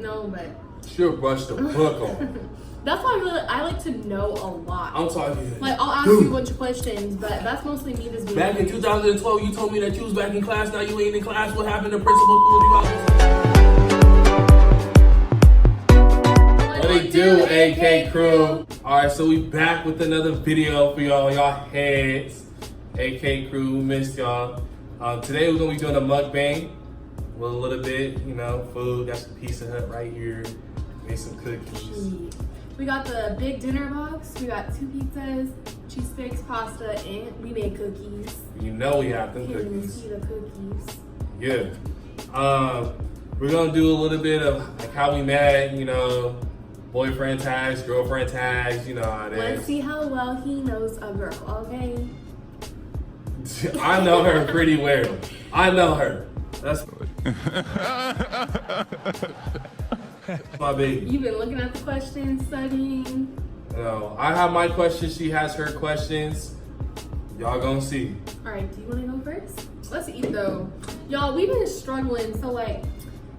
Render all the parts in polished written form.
No, but she'll brush the book on. that's why I like to know a lot. I'm talking. Like, I'll ask you a bunch of questions, but that's mostly me just being back in 2012, you told me that you was back in class. Now you ain't in class. What happened? The principal pulled you out. What they do, AK crew? All right, so we back with another video for y'all heads. AK crew, missed y'all. Today we're gonna be doing a mukbang with a little bit, you know, food. Got some Pizza Hut right here. Made some cookies. We got the big dinner box. We got 2 pizzas, cheese sticks, pasta, and we made cookies. You know we have them Can you cookies. see the cookies? Yeah. We're gonna do a little bit of like how we met, you know, boyfriend tags, girlfriend tags, you know how it is. Let's see how well he knows a girl, okay? I know her pretty well. I know her. That's my baby. You've been looking at the questions, studying. You know, I have my questions. She has her questions. Y'all gonna see. All right, do you want to go first? Let's eat though. Y'all, we've been struggling. So like,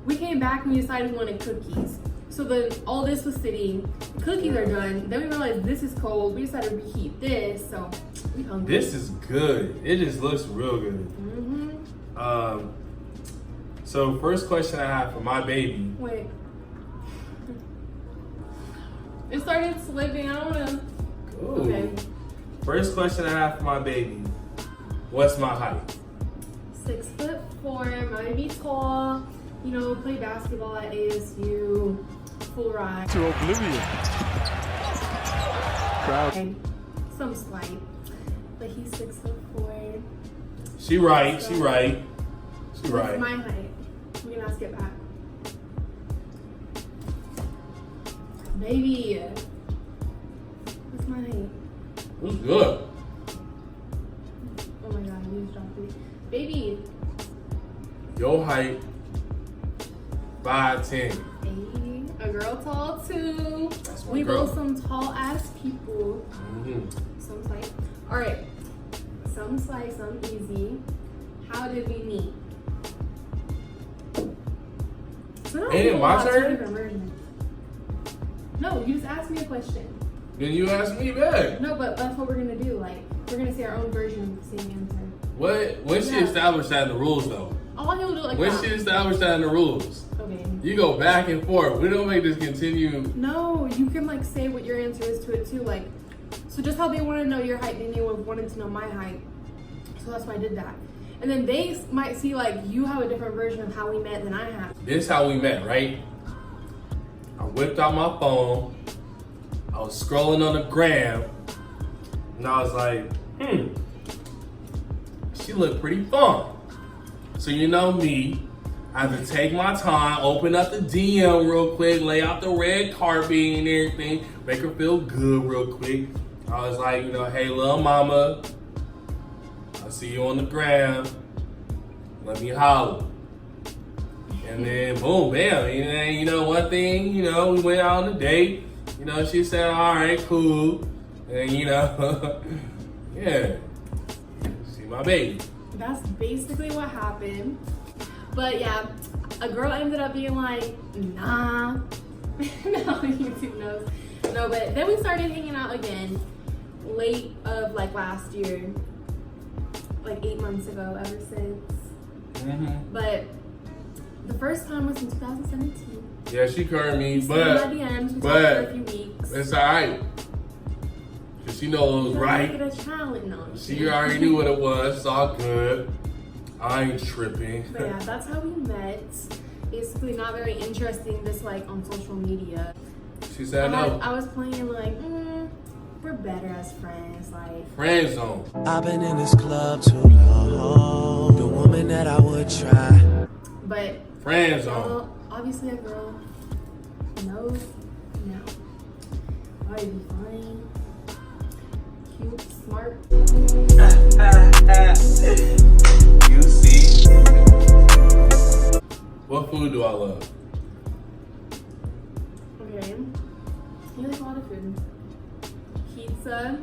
we came back and we decided we wanted cookies. So then all this was sitting. Cookies are done. Then we realized this is cold. We decided to reheat this. So we hungry. This is good. It just looks real good. So first question I have for my baby. Wait. It started slipping. I don't want to. Okay. First question I have for my baby. What's my height? 6'4". Might be tall. You know, play basketball at ASU. Full ride. To oblivion. Crowd. Some slight. But he's 6'4". She right. She right. She right. What's my height? We can ask it back. Baby. What's my height? What's good? Oh my god, you just dropped it. Baby. Your height, 5'10". Hey, a girl tall too. That's my We girl. both some tall ass people. Some slight. Alright. Some slight, some easy. How did we meet? Ain't it my turn? No, you just asked me a question. Then you ask me back. No, but that's what we're gonna do. Like, we're gonna say our own version of the same answer. When she established that in the rules though? Oh, I can do it like When that. she established that in the rules? Okay. You go back and forth. We don't make this continue. No, you can like say what your answer is to it too. Like, so just how they want to know your height, then they wanted to know my height. So that's why I did that. And then they might see like you have a different version of how we met than I have. This is how we met, right? I whipped out my phone. I was scrolling on the gram. And I was like, she looked pretty fun. So you know me, I had to take my time, open up the DM real quick, lay out the red carpet and everything, make her feel good real quick. I was like, you know, hey, little mama, I see you on the gram. Let me holler. And then boom, bam. And then, you know, one thing, you know, we went out on a date. You know, she said, all right, cool. And you know, yeah, see my baby. That's basically what happened. But yeah, a girl ended up being like, nah. No, YouTube knows. No, but then we started hanging out again late of like last year. Like 8 months ago, ever since. But the first time was in 2017. Yeah, she curved me, We but talked for a few weeks. it's all right. Cause she knows it was right. Make it a challenge, no. She already knew what it was. It's all good. I ain't tripping. But yeah, that's how we met. Basically, not very interesting. This like on social media. She said no. I was playing like, we're better as friends. Like Friend zone. I've been in this club too long. The woman that I would try. But Friend zone. well, obviously a girl knows now. Probably be funny, cute, smart. You see? What food do I love? Okay, you like a lot of food. Pizza,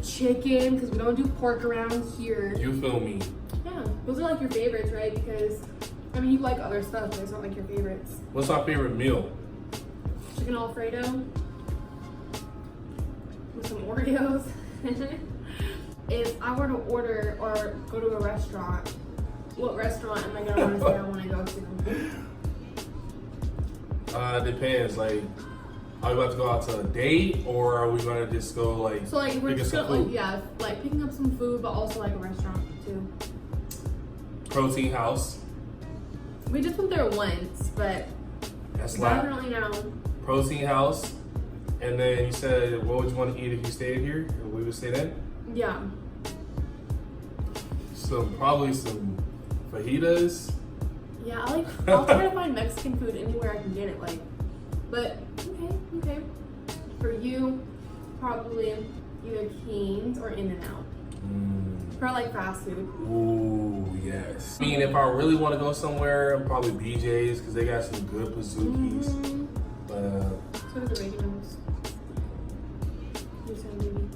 chicken, because we don't do pork around here. You feel me? Yeah, those are like your favorites, right? Because I I mean, you like other stuff, but it's not like your favorites. What's our favorite meal? Chicken Alfredo with some Oreos. If I were to order or go to a restaurant, what restaurant am I gonna want to say I want to go to? Depends. Like, are we about to go out to a date, or are we gonna just go like? So like we're pick just up gonna, some like, yeah, like picking up some food, but also like a restaurant too. Protein House. We just went there once, but That's like definitely now. Protein House. And then you said, what would you want to eat if you stayed here? Or we would stay there? Yeah. Probably some fajitas. Yeah, I'll try to find Mexican food anywhere I can get it, like. But okay. For you, probably either Keen's or In-N-Out. For like fast food. Ooh, yes. I mean, if I really want to go somewhere, probably BJ's because they got some good bazookies. So does the Oreos. You said maybe.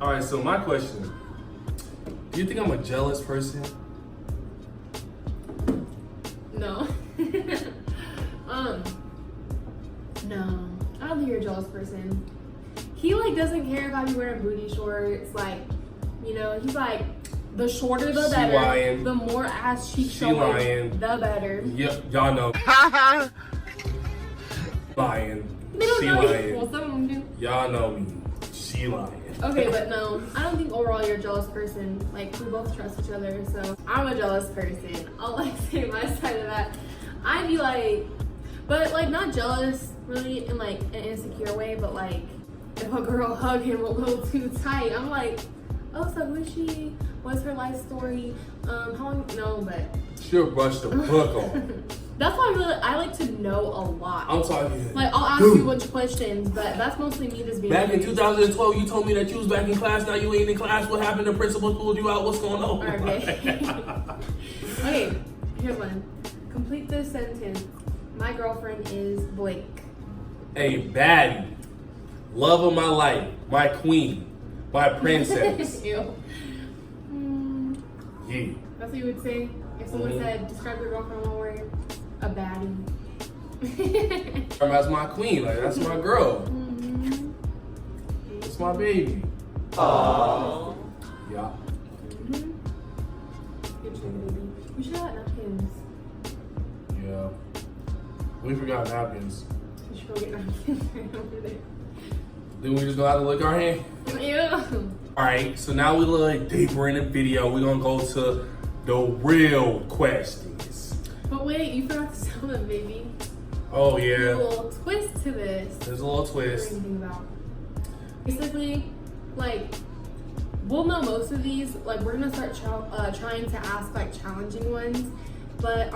All right, so my question: do you think I'm a jealous person? No. No. I don't think you're a jealous person. He like doesn't care if I be wearing booty shorts. Like, you know, he's like, the shorter the better. Lying. The more ass cheek She showing, lying. the better. Yep, y'all know. Lying. They don't She know. lying. Well, some of them do. Y'all know me. She lying. Okay, but no, I don't think overall you're a jealous person. Like, we both trust each other, so I'm a jealous person. I'll like say my side of that. I'd be like, but like not jealous really in like an insecure way, but like if a girl hug him a little too tight, I'm like, oh, so who is she? What's her life story? How long? No, but She'll brush the book on. that's why I like to know a lot. I'm talking. Like, I'll ask you a bunch of questions, but that's mostly me just being Back in curious. 2012, you told me that you was back in class. Now you ain't in class. What happened? The principal pulled you out. What's going on? Okay. Okay, here's one. Complete this sentence. My girlfriend is Blake. A baddie, love of my life, my queen, my princess. Ew. Yeah. That's what you would say if someone said, describe your girlfriend in one word. A baddie. That's my queen. Like, that's my girl. That's my baby. Aww. Yeah. Good job, baby. We should have napkins. Yeah. We forgot napkins. We should go get napkins right over there. Then we just go out and lick our hand. Ew. Alright, so now we look deeper in the video. We're gonna go to the real questions. But wait, you forgot to tell them, baby. Oh There's a yeah. little twist to this. There's a little twist. Anything about. Basically, like, we'll know most of these. Like, we're gonna start trying to ask like challenging ones. But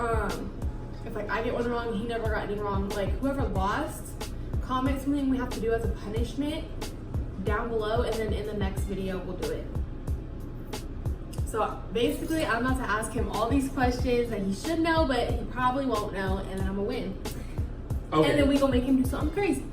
if like I get one wrong, he never got any wrong. Like, whoever lost, comment something we have to do as a punishment down below, and then in the next video we'll do it. So basically, I'm about to ask him all these questions that he should know, but he probably won't know, and then I'm gonna win. Okay. And then we gonna make him do something crazy.